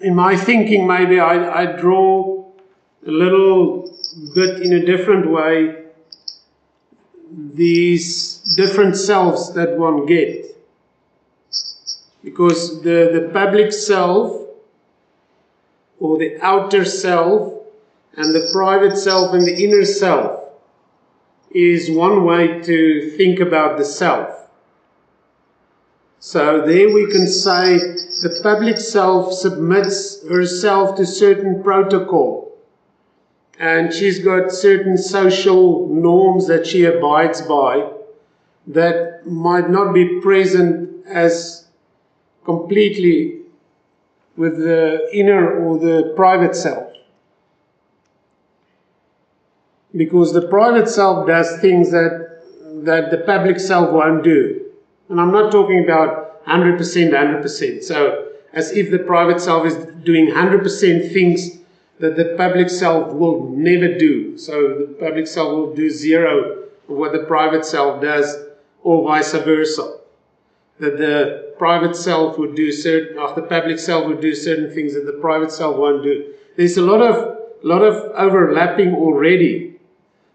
in my thinking, maybe I draw a little bit in a different way these different selves that one get. Because the public self, or the outer self, and the private self and the inner self is one way to think about the self. So there we can say the public self submits herself to certain protocol, and she's got certain social norms that she abides by that might not be present as completely with the inner or the private self. Because the private self does things that the public self won't do. And I'm not talking about 100%. So as if the private self is doing 100% things that the public self will never do. So the public self will do zero of what the private self does, or vice versa. That the private self would do certain, or the public self would do certain things that the private self won't do. There's a lot of overlapping already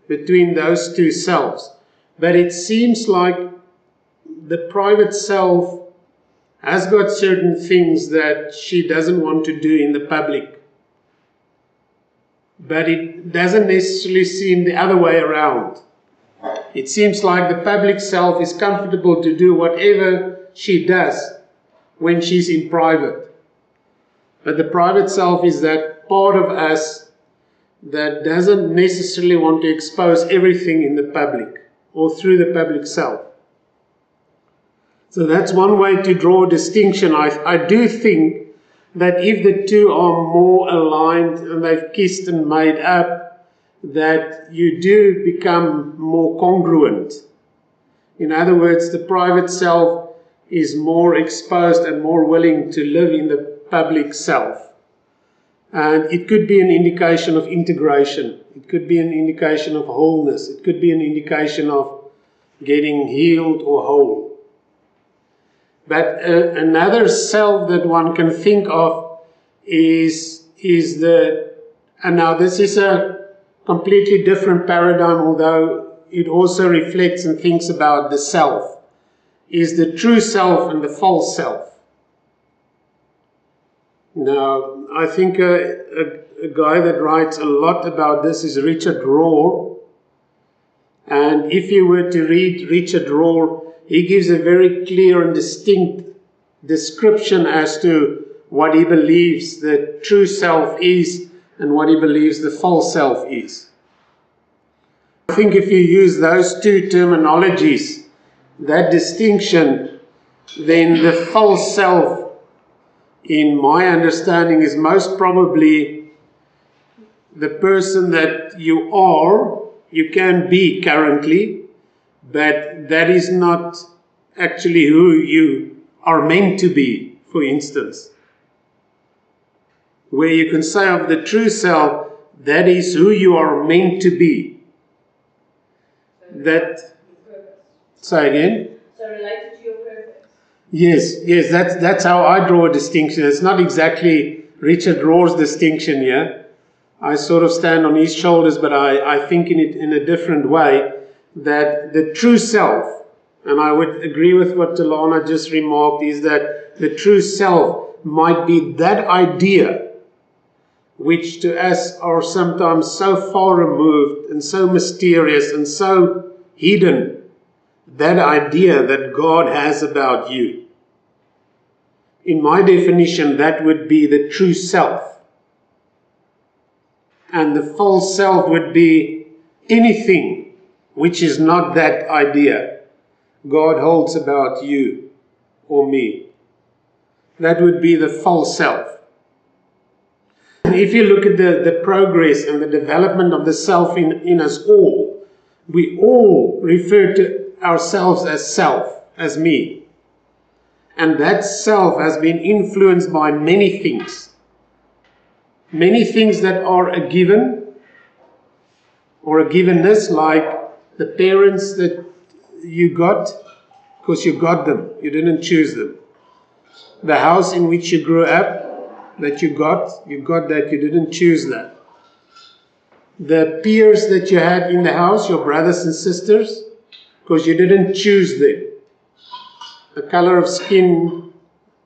between those two selves. But it seems like the private self has got certain things that she doesn't want to do in the public. But it doesn't necessarily seem the other way around. It seems like the public self is comfortable to do whatever she does when she's in private. But the private self is that part of us that doesn't necessarily want to expose everything in the public or through the public self. So that's one way to draw a distinction. I do think that if the two are more aligned and they've kissed and made up, that you do become more congruent. In other words, the private self is more exposed and more willing to live in the public self. And it could be an indication of integration. It could be an indication of wholeness. It could be an indication of getting healed or whole. But another self that one can think of is and now this is a completely different paradigm, although it also reflects and thinks about the self, is the true self and the false self. Now, I think a guy that writes a lot about this is Richard Rohr. And if you were to read Richard Rohr, he gives a very clear and distinct description as to what he believes the true self is and what he believes the false self is. I think if you use those two terminologies, that distinction, then the false self, in my understanding, is most probably the person that you are, you can be currently, but that is not actually who you are meant to be, for instance. Where you can say of the true self, that is who you are meant to be. That, say again? So related to your purpose. Yes, that's how I draw a distinction. It's not exactly Richard Rohr's distinction here. I sort of stand on his shoulders, but I think in it in a different way, that the true self, and I would agree with what Delana just remarked, is that the true self might be that idea which to us are sometimes so far removed and so mysterious and so hidden, that idea that God has about you. In my definition, that would be the true self. And the false self would be anything which is not that idea God holds about you or me. That would be the false self. And if you look at the progress and the development of the self in us all, we all refer to ourselves as self, as me. And that self has been influenced by many things. Many things that are a given or a givenness, like the parents that you got because you got them, you didn't choose them. The house in which you grew up, that you got that, you didn't choose that. The peers that you had in the house, your brothers and sisters, because you didn't choose them. The color of skin,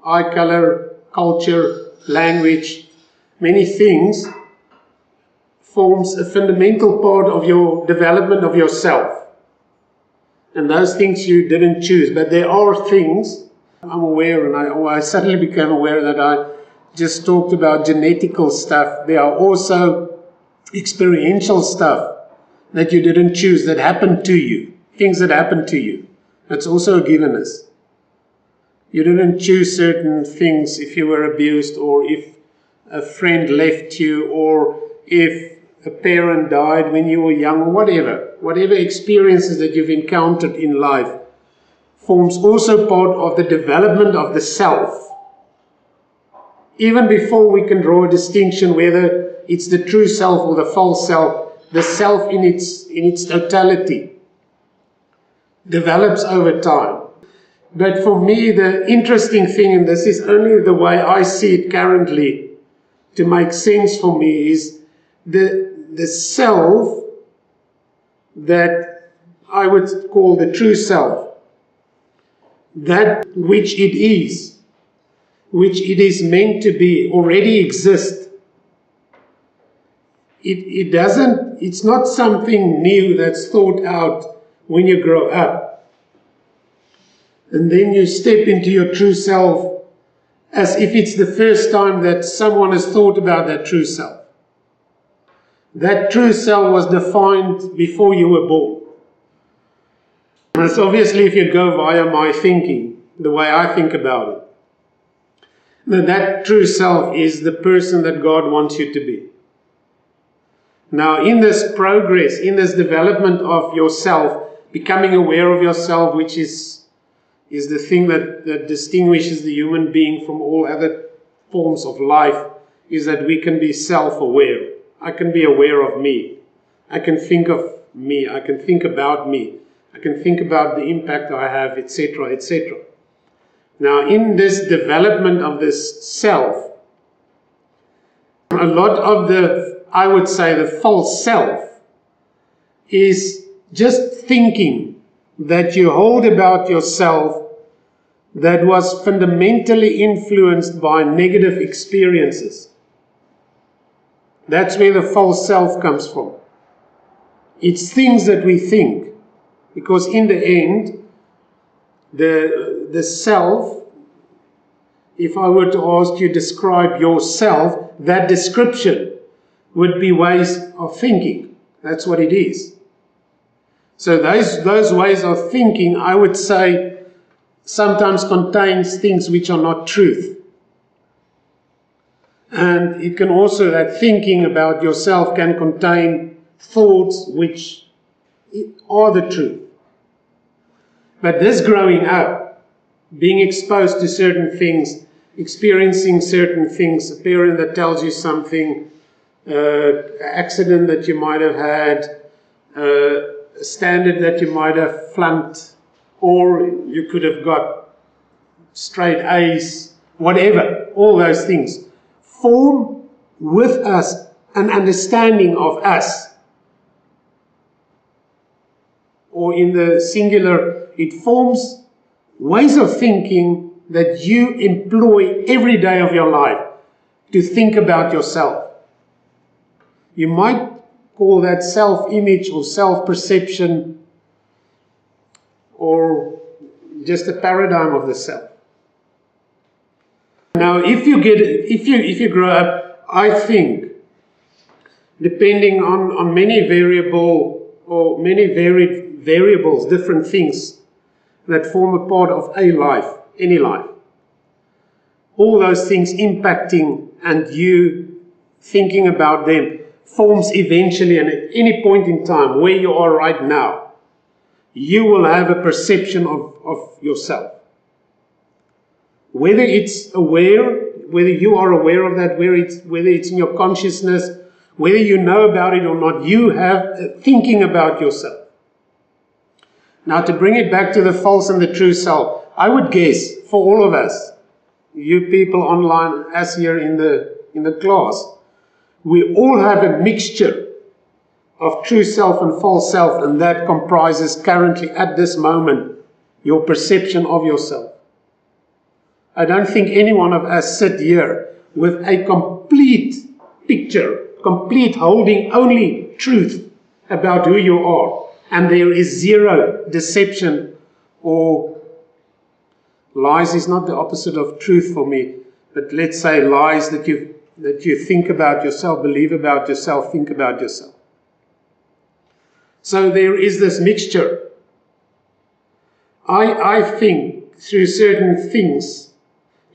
eye color, culture, language, many things forms a fundamental part of your development of yourself. And those things you didn't choose. But there are things, I'm aware, and I suddenly became aware that I just talked about genetical stuff. There are also experiential stuff that you didn't choose, that happened to you. Things that happened to you. That's also a givenness. You didn't choose certain things if you were abused, or if a friend left you, or if a parent died when you were young, or whatever. Whatever experiences that you've encountered in life forms also part of the development of the self. Even before we can draw a distinction whether it's the true self or the false self, the self in its totality develops over time. But for me, the interesting thing, and this is only the way I see it currently to make sense for me, is the self that I would call the true self, that which it is meant to be, already exists. It's not something new that's thought out when you grow up. And then you step into your true self as if it's the first time that someone has thought about that true self. That true self was defined before you were born. And it's obviously, if you go via my thinking, the way I think about it, that true self is the person that God wants you to be. Now, in this progress, in this development of yourself, becoming aware of yourself, which is the thing that distinguishes the human being from all other forms of life, is that we can be self-aware. I can be aware of me. I can think of me. I can think about me. I can think about the impact I have, etc., etc. Now, in this development of this self, a lot of I would say the false self is just thinking that you hold about yourself that was fundamentally influenced by negative experiences. That's where the false self comes from. It's things that we think, because in the end, the self, if I were to ask you describe yourself, that description would be ways of thinking. That's what it is. So those ways of thinking, I would say, sometimes contains things which are not truth. And it can also, that thinking about yourself can contain thoughts which are the truth. But this growing up, being exposed to certain things, experiencing certain things, a parent that tells you something, accident that you might have had, a standard that you might have flunked, or you could have got straight A's, whatever, all those things form with us an understanding of us. Or in the singular, it forms ways of thinking that you employ every day of your life to think about yourself. You might call that self-image or self-perception, or just a paradigm of the self. Now, if you grow up, I think, depending on many varied variables, different things that form a part of a life, any life, all those things impacting and you thinking about them forms eventually, and at any point in time where you are right now, you will have a perception of yourself. Whether it's aware, whether you are aware of that, whether it's in your consciousness, whether you know about it or not, you have thinking about yourself. Now, to bring it back to the false and the true self, I would guess for all of us, you people online, as here in the class, we all have a mixture of true self and false self, and that comprises currently at this moment your perception of yourself. I don't think any one of us sit here with a complete picture, complete holding only truth about who you are, and there is zero deception or lies. Is not the opposite of truth for me, but let's say lies that you think about yourself, believe about yourself, think about yourself. So there is this mixture. I think through certain things,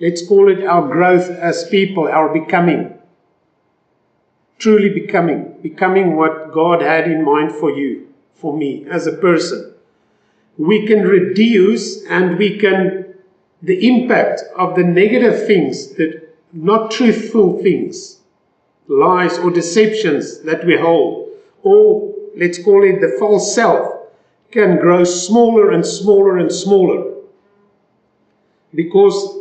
let's call it our growth as people, our becoming, truly becoming what God had in mind for you, for me as a person, we can reduce and the impact of the negative things, that not truthful things, lies or deceptions that we hold, or let's call it the false self, can grow smaller and smaller and smaller, because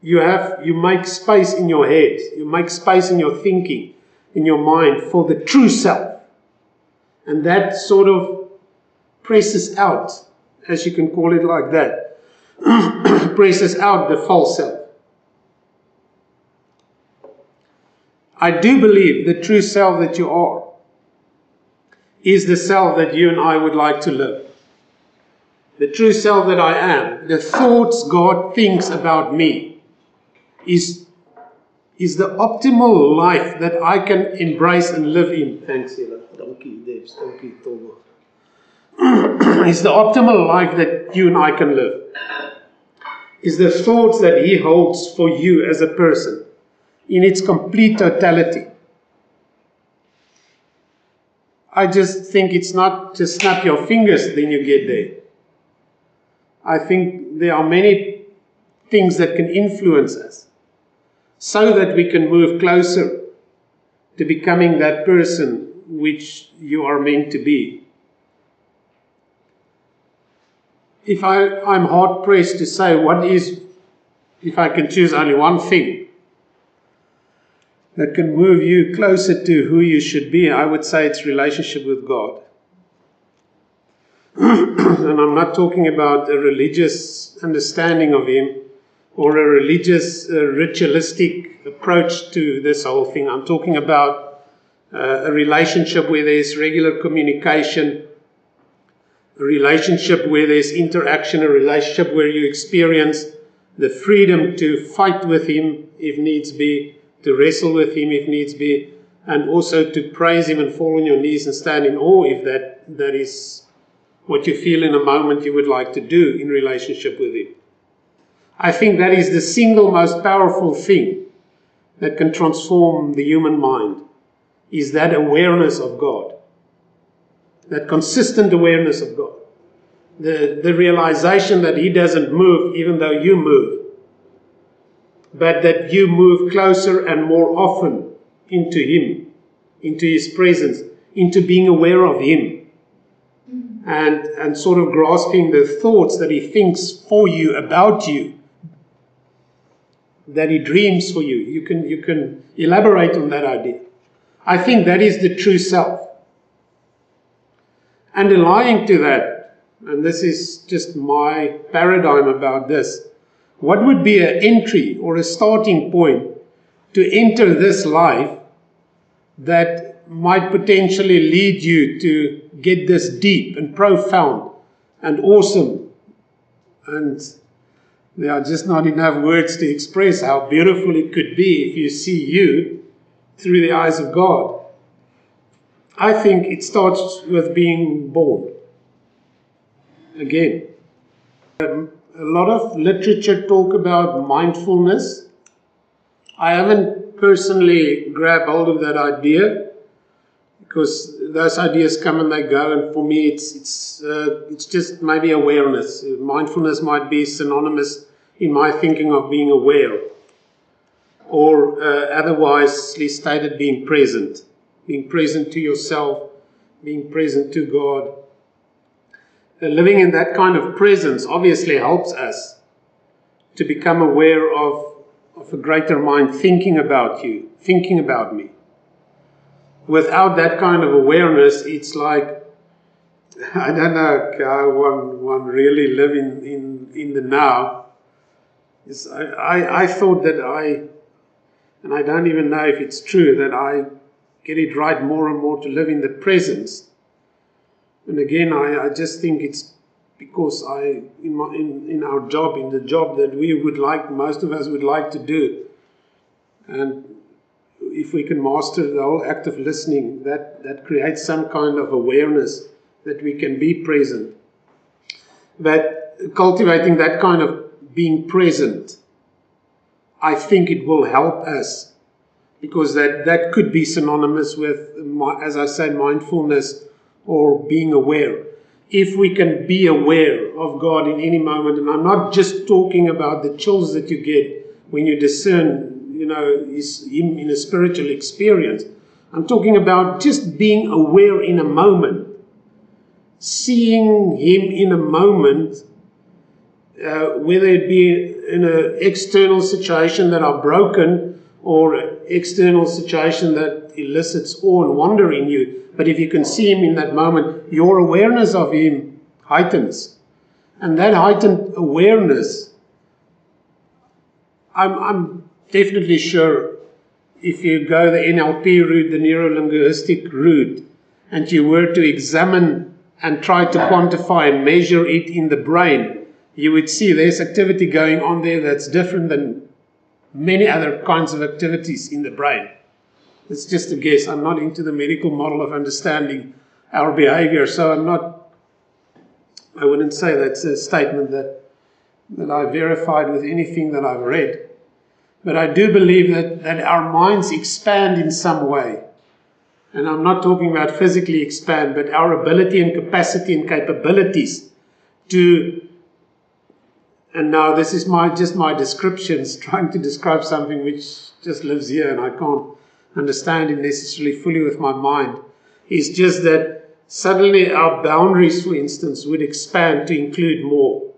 you make space in your head, you make space in your thinking, in your mind for the true self, and that sort of presses out, as you can call it like that, presses out the false self. I do believe the true self that you are is the self that you and I would like to live. The true self that I am, the thoughts God thinks about me, is the optimal life that I can embrace and live in. Thanks, Ella. Dankie, Debs. Dankie, Toba. Is the optimal life that you and I can live. Is the thoughts that He holds for you as a person in its complete totality. I just think it's not to snap your fingers, then you get there. I think there are many things that can influence us so that we can move closer to becoming that person which you are meant to be. If I'm hard pressed to say if I can choose only one thing that can move you closer to who you should be, I would say it's relationship with God. And I'm not talking about a religious understanding of Him or a religious, ritualistic approach to this whole thing. I'm talking about a relationship where there's regular communication, a relationship where there's interaction, a relationship where you experience the freedom to fight with Him if needs be, to wrestle with Him if needs be, and also to praise Him and fall on your knees and stand in awe if that is what you feel in a moment you would like to do in relationship with Him. I think that is the single most powerful thing that can transform the human mind, is that awareness of God, that consistent awareness of God, the realization that He doesn't move even though you move, but that you move closer and more often into Him, into His presence, into being aware of Him, and sort of grasping the thoughts that He thinks for you, about you, that He dreams for you. You can elaborate on that idea. I think that is the true self. Underlying to that, and this is just my paradigm about this, what would be an entry or a starting point to enter this life that might potentially lead you to get this deep and profound and awesome? And there are just not enough words to express how beautiful it could be if you see you through the eyes of God. I think it starts with being born. Again, a lot of literature talk about mindfulness. I haven't personally grabbed hold of that idea, because those ideas come and they go, and for me it's just maybe awareness. Mindfulness might be synonymous in my thinking of being aware, or otherwise stated, being present to yourself, being present to God. Living in that kind of presence obviously helps us to become aware of a greater mind thinking about you, thinking about me. Without that kind of awareness, it's like, I don't know how one really live in the now. I thought that and I don't even know if it's true, that I get it right more and more to live in the presence. And again, I just think it's because in our job, in the job that we would like, most of us would like to do. And if we can master the whole act of listening, that creates some kind of awareness that we can be present. But cultivating that kind of being present, I think it will help us, because that could be synonymous with, as I say, mindfulness or being aware. If we can be aware of God in any moment, and I'm not just talking about the chills that you get when you discern, Him in a spiritual experience. I'm talking about just being aware in a moment, seeing Him in a moment, whether it be in an external situation that are broken or external situation that elicits awe and wonder in you. But if you can see Him in that moment, your awareness of Him heightens. And that heightened awareness, I'm definitely sure, if you go the NLP route, the neuro-linguistic route, and you were to examine and try to quantify and measure it in the brain, you would see there's activity going on there that's different than many other kinds of activities in the brain. It's just a guess. I'm not into the medical model of understanding our behavior, so I wouldn't say that's a statement that I verified with anything that I've read. But I do believe that our minds expand in some way. And I'm not talking about physically expand, but our ability and capacity and capabilities to, and now this is just my descriptions, trying to describe something which just lives here and I can't understand it necessarily fully with my mind, is just that suddenly our boundaries, for instance, would expand to include more.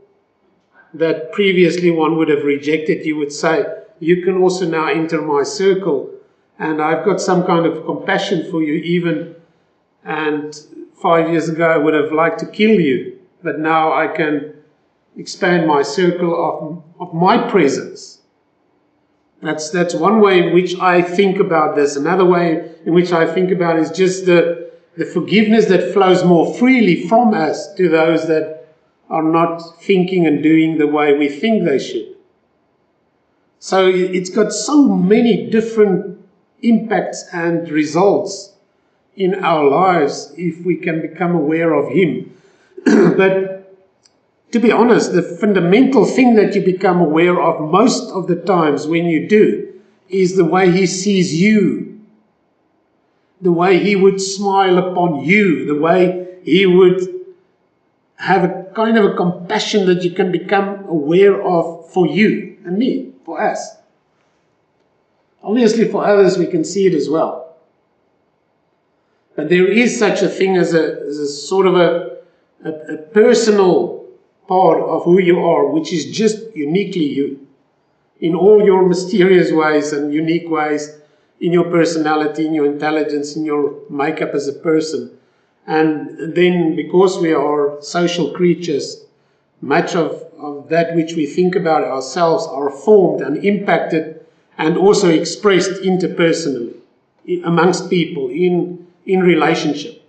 That previously one would have rejected. You would say, you can also now enter my circle, and I've got some kind of compassion for you even, and 5 years ago I would have liked to kill you, but now I can expand my circle of my presence. That's one way in which I think about this. Another way in which I think about it is just the forgiveness that flows more freely from us to those that are not thinking and doing the way we think they should. So it's got so many different impacts and results in our lives if we can become aware of Him. But to be honest, the fundamental thing that you become aware of most of the times when you do is the way He sees you, the way He would smile upon you, the way He would have a kind of a compassion that you can become aware of for you and me. For us. Obviously for others we can see it as well. But there is such a thing as a sort of a personal part of who you are, which is just uniquely you. In all your mysterious ways and unique ways, in your personality, in your intelligence, in your makeup as a person. And then because we are social creatures, much of that which we think about ourselves are formed and impacted and also expressed interpersonally amongst people in relationship.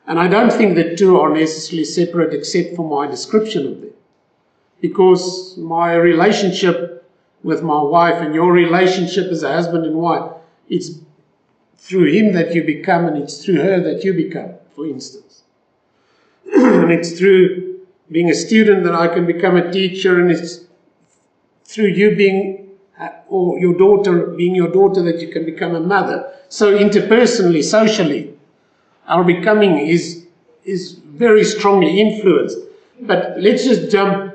And I don't think the two are necessarily separate except for my description of them. Because my relationship with my wife and your relationship as a husband and wife, it's through him that you become and it's through her that you become, for instance. And it's through being a student that I can become a teacher, and it's through you being, or your daughter being your daughter, that you can become a mother. So interpersonally, socially, our becoming is very strongly influenced. But let's just jump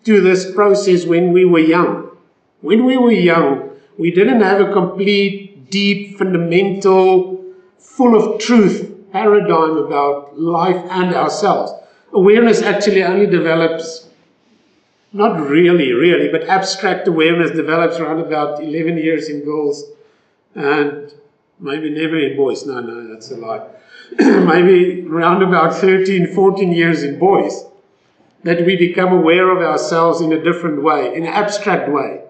to this process when we were young. When we were young, we didn't have a complete, deep, fundamental, full of truth paradigm about life and ourselves. Awareness actually only develops not really, but abstract awareness develops around about 11 years in girls and maybe never in boys. No, that's a lie. Maybe around about 13, 14 years in boys, that we become aware of ourselves in a different way, in an abstract way.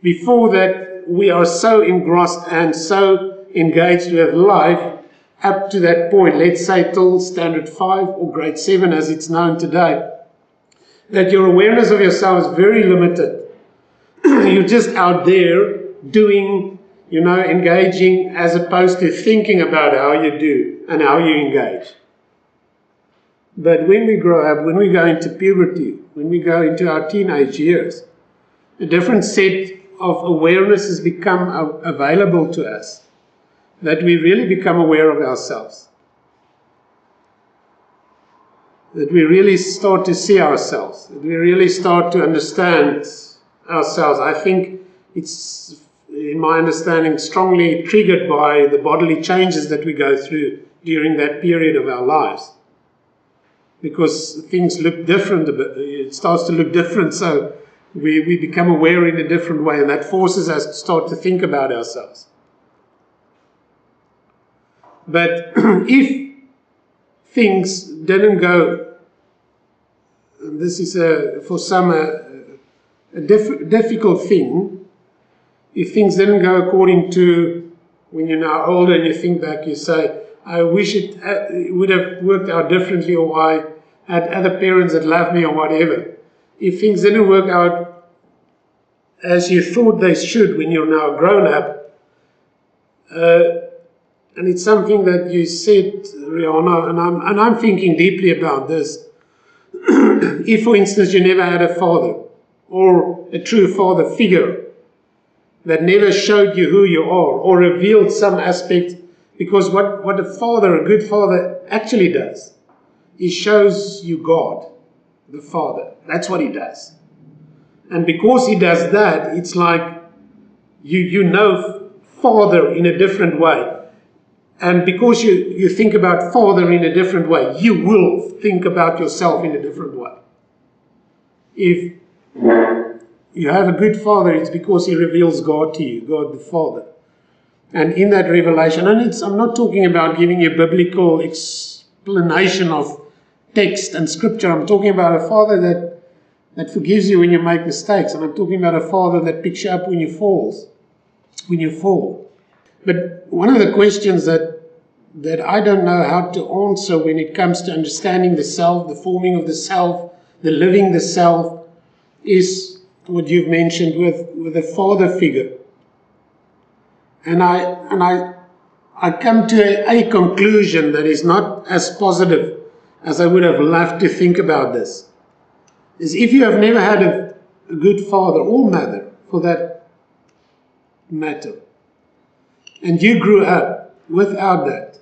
Before that, we are so engrossed and so engaged with life up to that point, let's say till standard 5 or grade 7 as it's known today, that your awareness of yourself is very limited. You're just out there doing, engaging, as opposed to thinking about how you do and how you engage. But when we grow up, when we go into puberty, when we go into our teenage years, a different set of awareness has become available to us, that we really become aware of ourselves, that we really start to see ourselves, that we really start to understand ourselves. I think it's, in my understanding, strongly triggered by the bodily changes that we go through during that period of our lives. Because things look different, it starts to look different, so we become aware in a different way, and that forces us to start to think about ourselves. But if things didn't go, and this is for some a difficult thing, if things didn't go according to, when you're now older and you think back, you say, I wish it would have worked out differently, or I had other parents that loved me, or whatever. If things didn't work out as you thought they should when you're now grown up, and it's something that you said, Rihanna, and I'm thinking deeply about this. If, for instance, you never had a father, or a true father figure that never showed you who you are, or revealed some aspect, because what a father, a good father, actually does, he shows you God, the Father. That's what he does. And because he does that, it's like you know Father in a different way. And because you think about Father in a different way, you will think about yourself in a different way. If you have a good Father, it's because he reveals God to you, God the Father. And in that revelation, and I'm not talking about giving you biblical explanation of text and scripture. I'm talking about a Father that forgives you when you make mistakes. And I'm talking about a Father that picks you up when you fall. But one of the questions that I don't know how to answer when it comes to understanding the self, the forming of the self, the living the self, is what you've mentioned with a father figure. And I come to a conclusion that is not as positive as I would have loved to think about this. Is if you have never had a good father or mother, for that matter, and you grew up without that,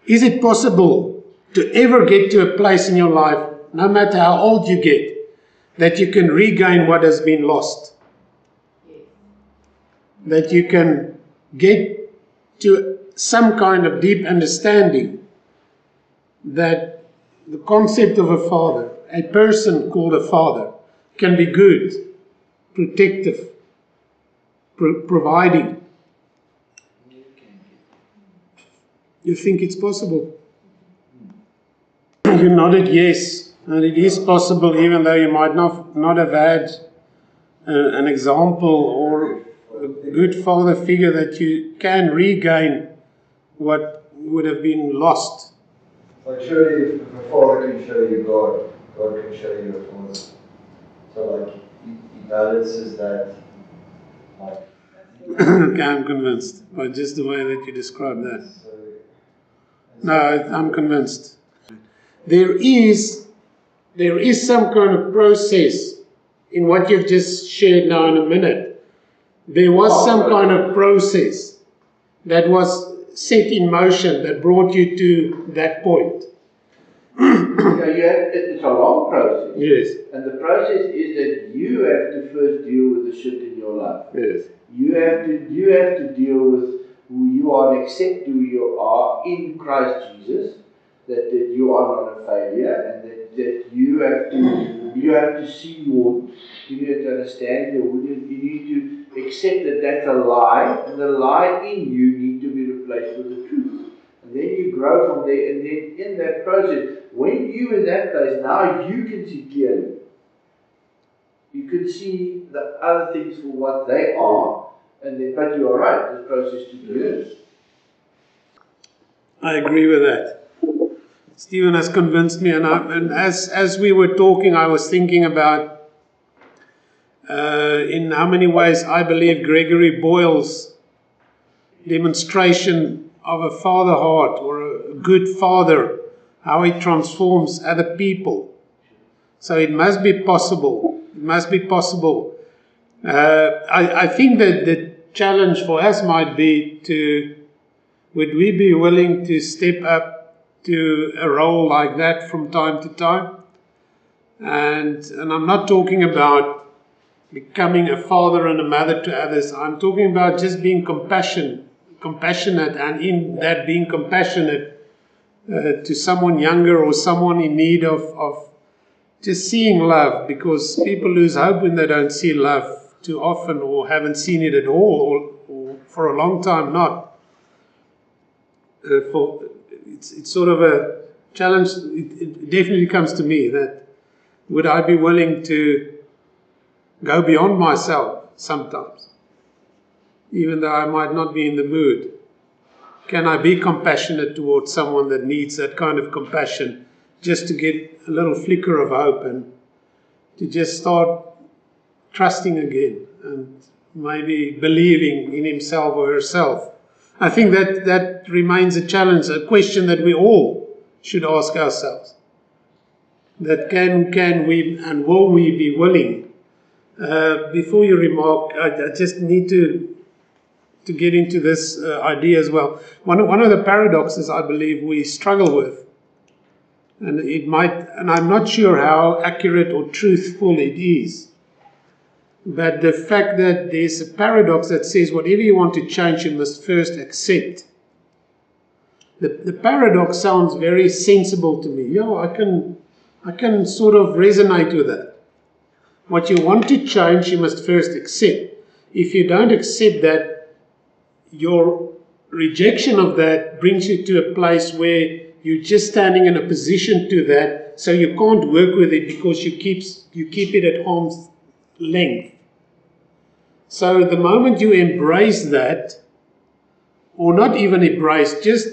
is it possible to ever get to a place in your life, no matter how old you get, that you can regain what has been lost? That you can get to some kind of deep understanding that the concept of a father, a person called a father, can be good, protective, providing. You think it's possible? You nodded yes, and it is possible, even though you might not have had an example or a good father figure, that you can regain what would have been lost. Like surely if a father can show you God, God can show you a father. So like he balances that. Okay, I'm convinced by just the way that you describe that. No, I'm convinced. There is some kind of process in what you've just shared now in a minute. There was some kind of process that was set in motion that brought you to that point. It's a long process. Yes. And the process is that you have to first deal with the shit in your life. Yes. You have to deal with who you are and accept who you are in Christ Jesus. that you are not a failure, and that you have to see you need to understand you need to accept that that's a lie, and the lie in you need to be replaced with the truth. And then you grow from there, and then in that process, when you're in that place, now you can see clearly. You can see the other things for what they are, and then, but you are right, the process took years. I agree with that. Stephen has convinced me, and as we were talking, I was thinking about in how many ways I believe Gregory Boyle's demonstration of a father heart or a good father, how he transforms other people. So it must be possible. It must be possible. I think that the challenge for us might be would we be willing to step up to a role like that from time to time? And I'm not talking about becoming a father and a mother to others. I'm talking about just being compassionate, and in that being compassionate to someone younger or someone in need of just seeing love, because people lose hope when they don't see love too often, or haven't seen it at all, or for a long time not. It's sort of a challenge. It definitely comes to me that would I be willing to go beyond myself sometimes, even though I might not be in the mood? Can I be compassionate towards someone that needs that kind of compassion, just to get a little flicker of hope and to just start trusting again and maybe believing in himself or herself? I think that remains a challenge, a question that we all should ask ourselves. That can we and will we be willing? Before you remark, I just need to get into this idea as well. One of the paradoxes I believe we struggle with, and I'm not sure how accurate or truthful it is, but the fact that there's a paradox that says whatever you want to change, you must first accept. The paradox sounds very sensible to me. Yeah, I can sort of resonate with that. What you want to change, you must first accept. If you don't accept that, your rejection of that brings you to a place where you're just standing in a position to that, so you can't work with it because you keep it at arm's length. So the moment you embrace that, or not even embrace, just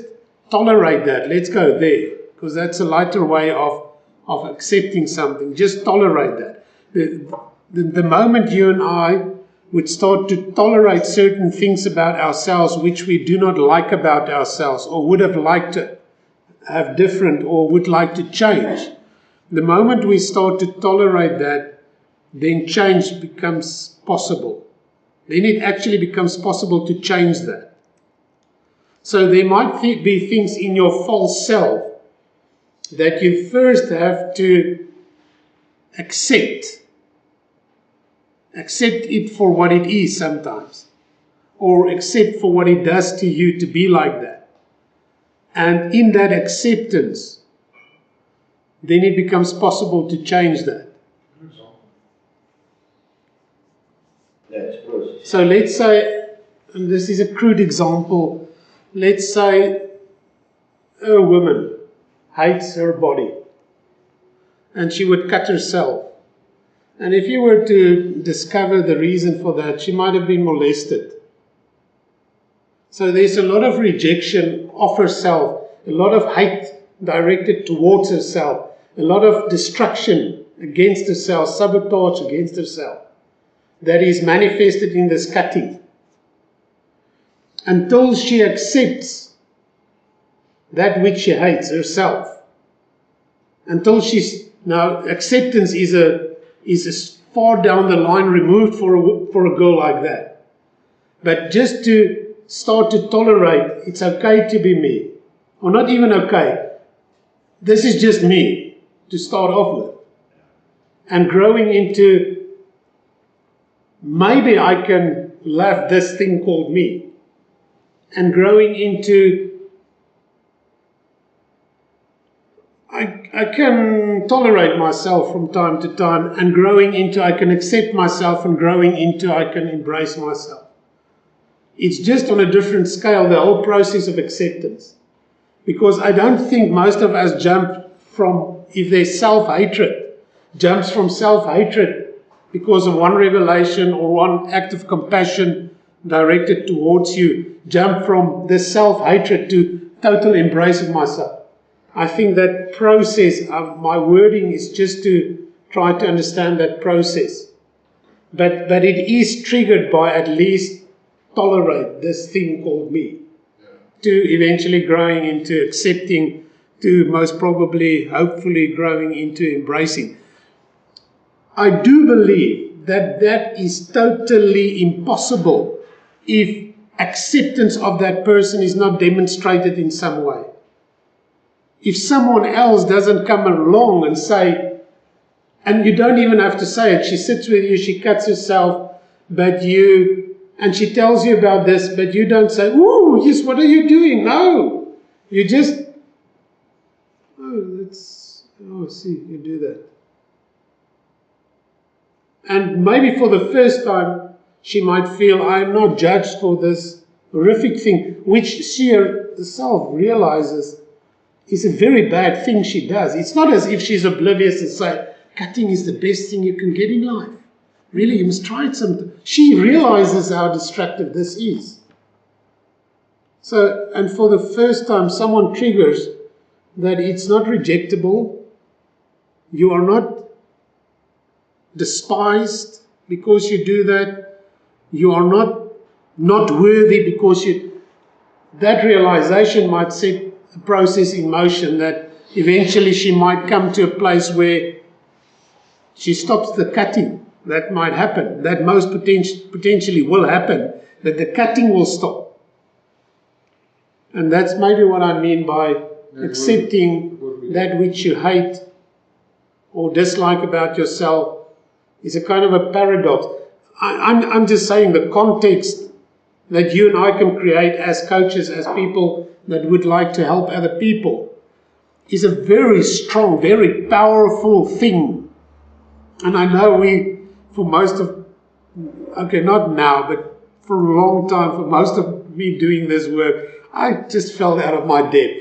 tolerate that. Let's go there, because that's a lighter way of accepting something. Just tolerate that. The moment you and I would start to tolerate certain things about ourselves which we do not like about ourselves, or would have liked to have different, or would like to change, the moment we start to tolerate that, then change becomes possible. Then it actually becomes possible to change that. So there might be things in your false self that you first have to accept. Accept it for what it is sometimes, or accept for what it does to you to be like that. And in that acceptance, then it becomes possible to change that. So let's say, and this is a crude example, let's say a woman hates her body and she would cut herself. And if you were to discover the reason for that, she might have been molested. So there's a lot of rejection of herself, a lot of hate directed towards herself, a lot of destruction against herself, sabotage against herself, that is manifested in this cutting. Until she accepts that which she hates, herself. Until she's, now acceptance is a far down the line removed for a girl like that. But just to start to tolerate, it's okay to be me. Or not even okay. This is just me to start off with. And growing into, maybe I can love this thing called me. And growing into I can tolerate myself from time to time, and growing into I can accept myself, and growing into I can embrace myself. It's just on a different scale, the whole process of acceptance. Because I don't think most of us jump from, if there's self-hatred, jumps from self-hatred because of one revelation or one act of compassion directed towards you, jump from this self-hatred to total embrace of myself. I think that process, my wording is just to try to understand that process. But it is triggered by at least tolerate this thing called me, to eventually growing into accepting, to most probably, hopefully growing into embracing. I do believe that that is totally impossible if acceptance of that person is not demonstrated in some way. If someone else doesn't come along and say, and you don't even have to say it, she sits with you, she cuts herself, and she tells you about this, but you don't say, "Ooh, yes, what are you doing?" No. You just, see, you do that. And maybe for the first time, she might feel, I'm not judged for this horrific thing, which she herself realizes is a very bad thing she does. It's not as if she's oblivious and say, cutting is the best thing you can get in life. Really, you must try it sometime. She realizes how destructive this is. So, and for the first time, someone triggers that it's not rejectable. You are not despised because you do that. You are not worthy because you... That realization might set a process in motion that eventually she might come to a place where she stops the cutting. That might happen. That most potentially will happen. That the cutting will stop. And that's maybe what I mean by accepting that which you hate or dislike about yourself is a kind of a paradox. I'm just saying the context that you and I can create as coaches, as people that would like to help other people, is a very strong, very powerful thing. And I know for most of, okay, not now, but for a long time, for most of me doing this work, I just fell out of my depth.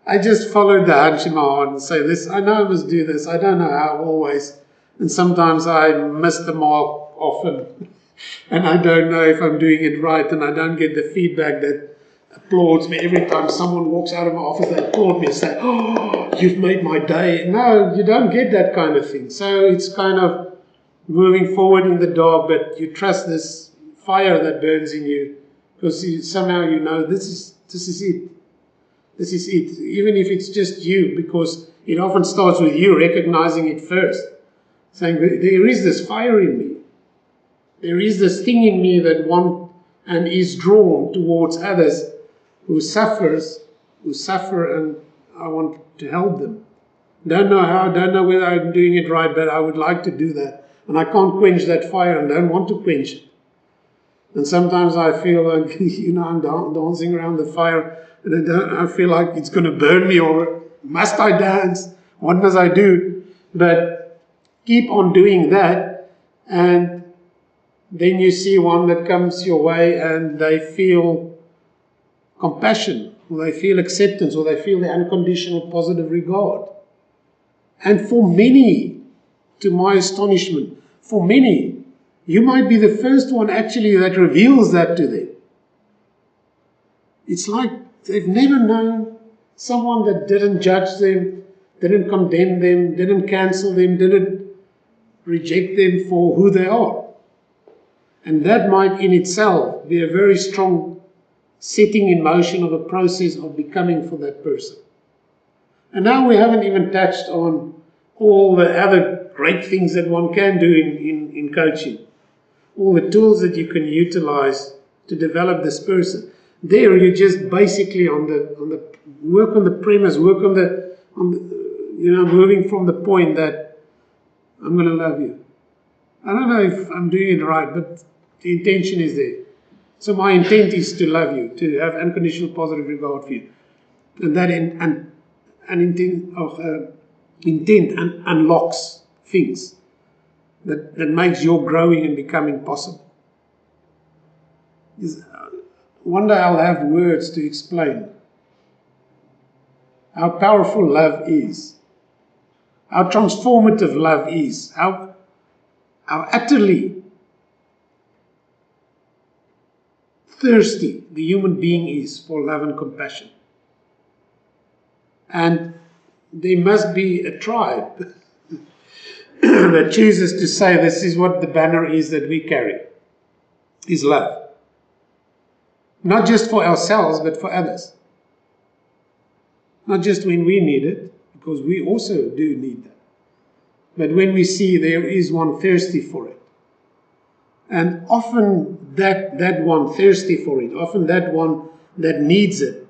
I just followed the hunch in my heart and say, this, I know I must do this. I don't know how always. And sometimes I miss the mark often. And I don't know if I'm doing it right, and I don't get the feedback that applauds me. Every time someone walks out of my office, they applaud me and say, "Oh, you've made my day." No, you don't get that kind of thing. So it's kind of moving forward in the dark, but you trust this fire that burns in you, because somehow you know this is it. This is it. Even if it's just you, because it often starts with you recognizing it first, saying, there is this fire in me. There is this thing in me that want and is drawn towards others who suffer, and I want to help them. Don't know how, don't know whether I'm doing it right, but I would like to do that. And I can't quench that fire and don't want to quench it. And sometimes I feel like, I'm dancing around the fire and I feel like it's going to burn me, or must I dance? What must I do? But keep on doing that, and then you see one that comes your way and they feel compassion, or they feel acceptance, or they feel the unconditional positive regard. And for many, to my astonishment, for many, you might be the first one actually that reveals that to them. It's like they've never known someone that didn't judge them, didn't condemn them, didn't cancel them, didn't reject them for who they are. And that might in itself be a very strong setting in motion of a process of becoming for that person. And now we haven't even touched on all the other great things that one can do in coaching. All the tools that you can utilize to develop this person. There you just basically on the work on the premise, work on the moving from the point that I'm going to love you. I don't know if I'm doing it right, but the intention is there. So my intent is to love you, to have unconditional positive regard for you. And intent and unlocks things that makes your growing and becoming possible. One day I'll have words to explain how powerful love is, how transformative love is, how utterly thirsty the human being is for love and compassion. And there must be a tribe that chooses to say this is what the banner is that we carry, is love. Not just for ourselves, but for others. Not just when we need it, because we also do need that. But when we see there is one thirsty for it. And often that one thirsty for it, often that one that needs it,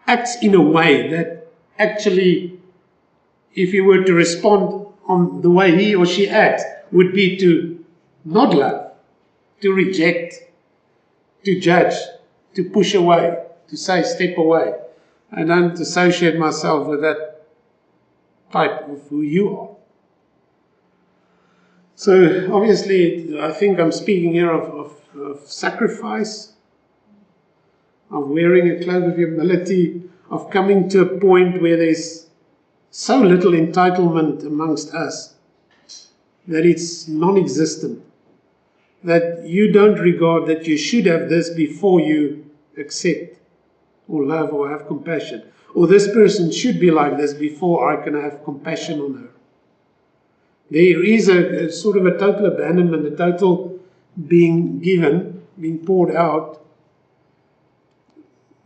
acts in a way that actually, if you were to respond on the way he or she acts, would be to not love, to reject, to judge, to push away, to say step away. I don't associate myself with that type of who you are. So obviously I think I'm speaking here of sacrifice, of wearing a cloak of humility, of coming to a point where there's so little entitlement amongst us that it's non-existent, that you don't regard that you should have this before you accept or love or have compassion, or this person should be like this before I can have compassion on her. There is a sort of a total abandonment, a total being given, being poured out,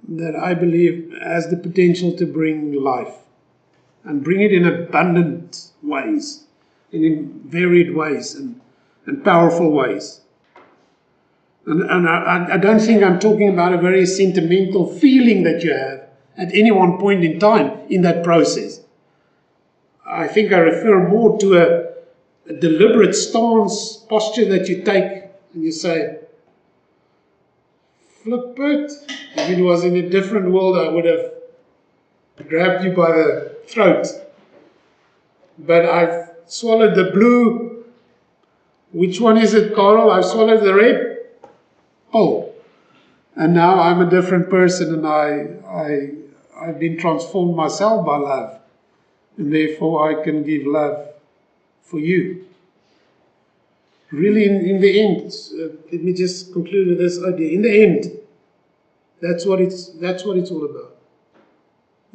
that I believe has the potential to bring life, and bring it in abundant ways, and in varied ways, and powerful ways. And I don't think I'm talking about a very sentimental feeling that you have at any one point in time in that process. I think I refer more to a deliberate stance, posture that you take, and you say, flip it. If it was in a different world, I would have grabbed you by the throat. But I've swallowed the blue. Which one is it, Carl? I've swallowed the red. Oh, and now I'm a different person, and I've been transformed myself by love, and therefore I can give love for you. Really, in the end, let me just conclude with this idea. In the end, that's what it's all about.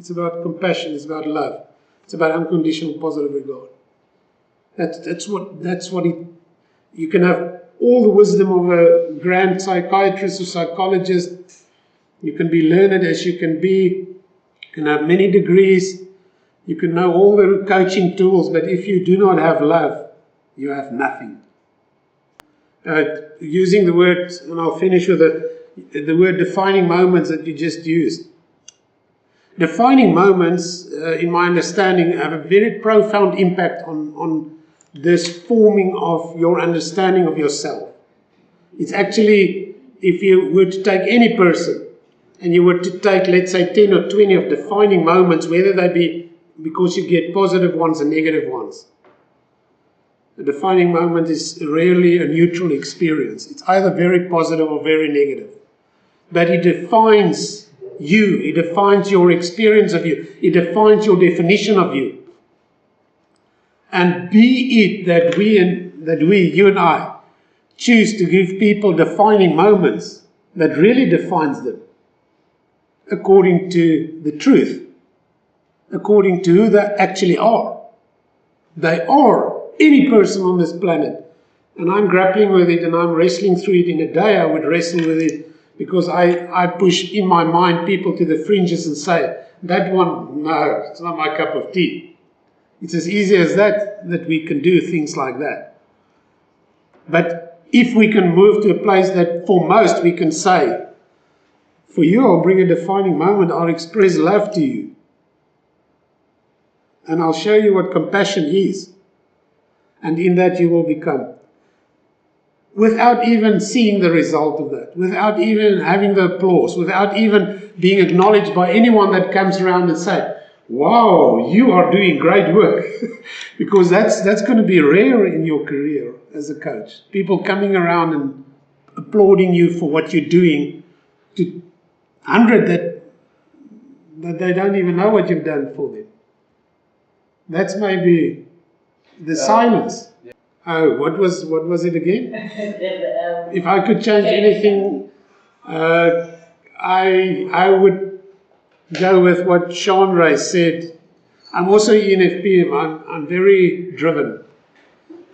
It's about compassion. It's about love. It's about unconditional positive regard. That's what it. You can have all the wisdom of a grand psychiatrist or psychologist. You can be learned as you can be. You can have many degrees. You can know all the coaching tools, but if you do not have love, you have nothing. Using the word, and I'll finish with the word defining moments that you just used. Defining moments, in my understanding, have a very profound impact on this forming of your understanding of yourself. It's actually, if you were to take any person, and you were to take, let's say, 10 or 20 of defining moments, whether they be because you get positive ones and negative ones. A defining moment is rarely a neutral experience. It's either very positive or very negative. But it defines you. It defines your experience of you. It defines your definition of you. And be it that you and I, choose to give people defining moments that really defines them, according to the truth, according to who they actually are. They are any person on this planet. And I'm grappling with it, and I'm wrestling through it. In a day I would wrestle with it, because I push in my mind people to the fringes and say, that one, no, it's not my cup of tea. It's as easy as that we can do things like that. But if we can move to a place that for most we can say, for you I'll bring a defining moment, I'll express love to you. And I'll show you what compassion is. And in that you will become. Without even seeing the result of that, without even having the applause, without even being acknowledged by anyone that comes around and say, wow, you are doing great work. Because that's going to be rare in your career as a coach. People coming around and applauding you for what you're doing, to 100 that they don't even know what you've done for them. That's maybe the silence. Oh, what was it again? If I could change anything, I would go with what Sean Ray said. I'm also ENFP. I'm very driven,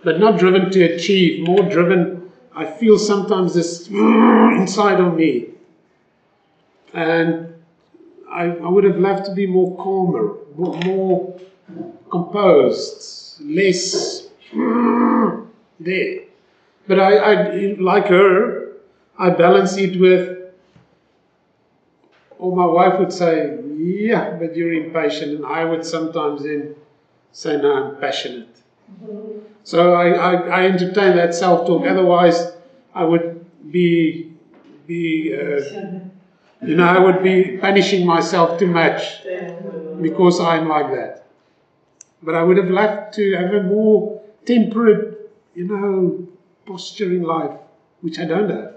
but not driven to achieve. More driven. I feel sometimes this inside of me, and I would have loved to be more calmer, more composed, less there. But I like her, I balance it with, or my wife would say, yeah, but you're impatient. And I would sometimes then say, no, I'm passionate. So I entertain that self-talk. Otherwise, I would be I would be punishing myself too much because I'm like that. But I would have liked to have a more temperate, posture in life, which I don't have.